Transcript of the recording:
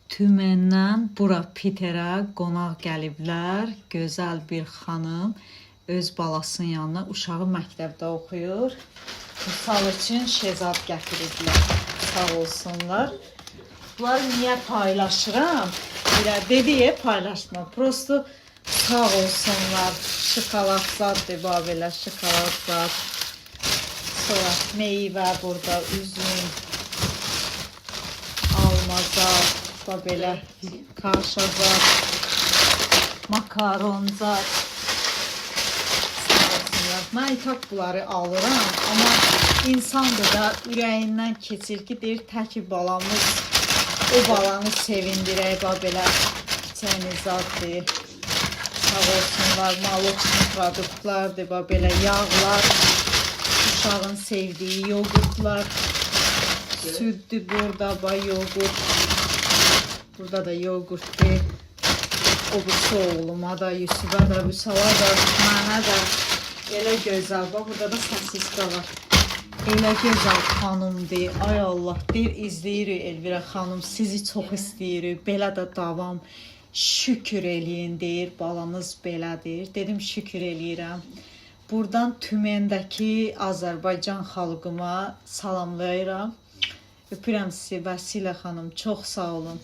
Tümenden bura Piterə qonaq gəliblər. Gözəl bir xanım öz balasının yanına, uşağı məktəbdə oxuyur. Misal üçün şezad gətiriblər. Sağ olsunlar. Bunları niyə paylaşıram? Dediyə paylaşma. Prosto sağ olsunlar. Şokolad zaddır, belə şokolad zad. Sonra meyvə burada, üzüm, alma zad, belə kaşa zad, makaron zad. Sağ olsunlar. Mən itaq bunları alıram, amma insandır da ürəyindən keçir ki, deyir təki balamız, o balanı sevindirək, belə çəni zaddır. Sağ olsunlar, molочный produktlardır, belə yağlar, uşağın sevdiyi yoğurtlar, süddür burada, yoğurt. Burada da yoğurtdur. O bu oğluma da, Yusuf'a da, Vüsala da, mənə də. Elə gözəl, burada da sosiska var. Elə gözəl xanımdır, ay Allah, deyir izləyirik Elvira xanım, sizi çox istəyirik, belə də davam, şükür eləyin deyir, balanız belədir. Dedim şükür eləyirəm. Buradan Tümendəki Azərbaycan xalqıma salamlayıram. Öpürəm sizi Vəsilə xanım, çox sağ olun.